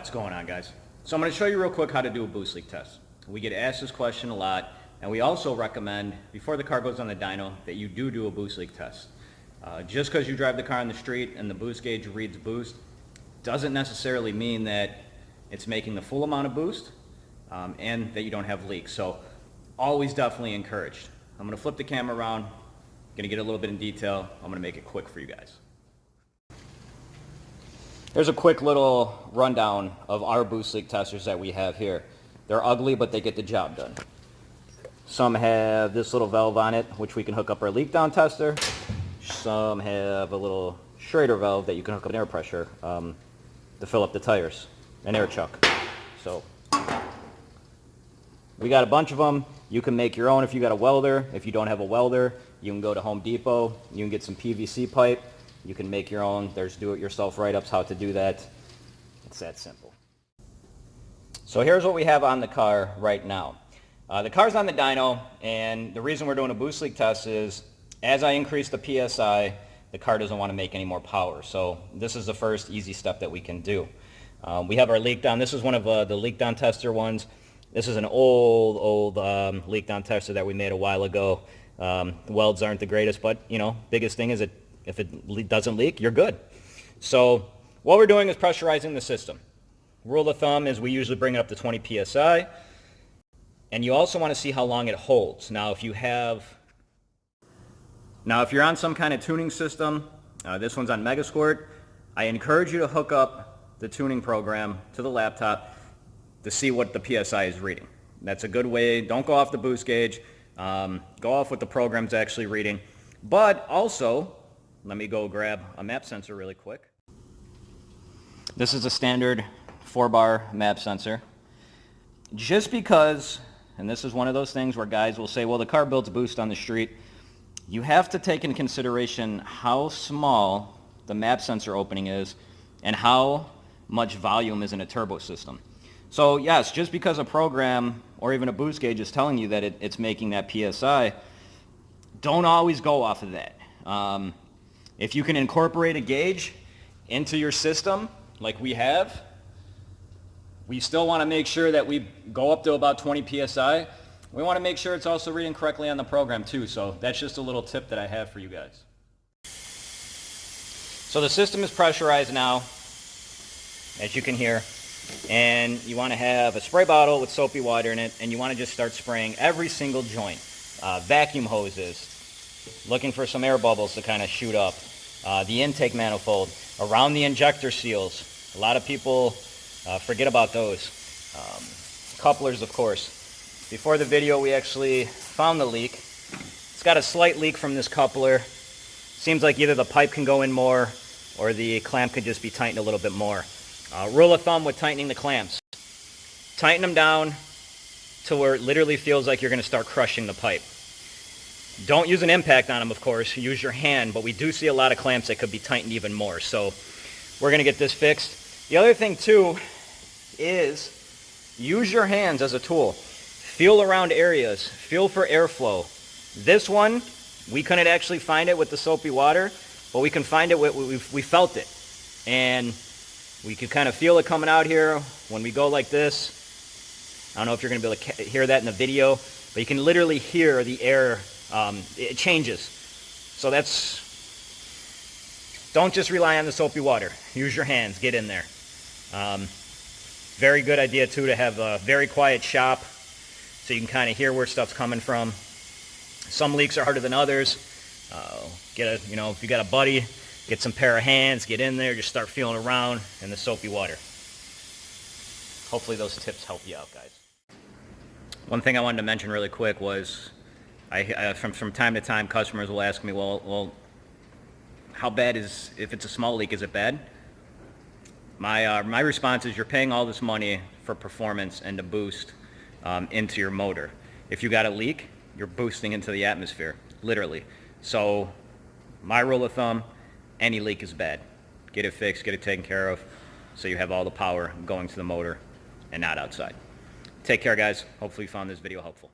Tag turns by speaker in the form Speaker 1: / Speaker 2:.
Speaker 1: What's going on, guys? So I'm going to show you real quick how to do a boost leak test. We get asked this question a lot, and we also recommend before the car goes on the dyno that you do a boost leak test. Just because you drive the car on the street and the boost gauge reads boost doesn't necessarily mean that it's making the full amount of boost and that you don't have leaks. So always definitely encouraged. I'm going to flip the camera around, going to get a little bit in detail. I'm going to make it quick for you guys. Here's a quick little rundown of our boost leak testers that we have here. They're ugly, but they get the job done. Some have this little valve on it, which we can hook up our leak down tester. Some have a little Schrader valve that you can hook up an air pressure to fill up the tires, an air chuck. So we got a bunch of them. You can make your own if you got a welder. If you don't have a welder, you can go to Home Depot. You can get some PVC pipe. You can make your own. There's do-it-yourself write-ups how to do that. It's that simple. So here's what we have on the car right now. The car's on the dyno, and the reason we're doing a boost leak test is as I increase the PSI, the car doesn't want to make any more power. So this is the first easy step that we can do. We have our leak down. This is one of the leak down tester ones. This is an old leak down tester that we made a while ago. The welds aren't the greatest, but you know, biggest thing is if it doesn't leak, you're good. So what we're doing is pressurizing the system. Rule of thumb is we usually bring it up to 20 psi, and you also want to see how long it holds. Now if you're on some kind of tuning system, this one's on Megasquirt, I encourage you to hook up the tuning program to the laptop to see what the PSI is reading. That's a good way. Don't go off the boost gauge. Go off what the program's actually reading. But also, let me go grab a map sensor really quick. This is a standard 4-bar map sensor. Just because, and this is one of those things where guys will say, well, the car builds boost on the street. You have to take into consideration how small the map sensor opening is and how much volume is in a turbo system. So yes, just because a program or even a boost gauge is telling you that it's making that PSI, don't always go off of that. If you can incorporate a gauge into your system like we have, we still want to make sure that we go up to about 20 psi. We want to make sure it's also reading correctly on the program too, so that's just a little tip that I have for you guys. So the system is pressurized now, as you can hear, and you want to have a spray bottle with soapy water in it, and you want to just start spraying every single joint. Vacuum hoses, looking for some air bubbles to kind of shoot up, the intake manifold, around the injector seals. A lot of people forget about those. Couplers, of course. Before the video, we actually found the leak. It's got a slight leak from this coupler. Seems like either the pipe can go in more or the clamp could just be tightened a little bit more. Rule of thumb with tightening the clamps. Tighten them down to where it literally feels like you're going to start crushing the pipe. Don't use an impact on them, of course. Use your hand, but we do see a lot of clamps that could be tightened even more. So we're going to get this fixed. The other thing, too, is use your hands as a tool. Feel around areas. Feel for airflow. This one, we couldn't actually find it with the soapy water, but we can find it with, we felt it. And we could kind of feel it coming out here when we go like this. I don't know if you're going to be able to hear that in the video, but you can literally hear the air. It changes. So don't just rely on the soapy water. Use your hands. Get in there. Very good idea, too, to have a very quiet shop so you can kind of hear where stuff's coming from. Some leaks are harder than others. If you got a buddy, get some pair of hands, get in there, just start feeling around in the soapy water. Hopefully those tips help you out, guys. One thing I wanted to mention really quick was, from time to time, customers will ask me, well, how bad is, if it's a small leak, is it bad? My response is, you're paying all this money for performance and to boost into your motor. If you got a leak, you're boosting into the atmosphere, literally. So my rule of thumb, any leak is bad. Get it fixed, get it taken care of, so you have all the power going to the motor and not outside. Take care, guys. Hopefully you found this video helpful.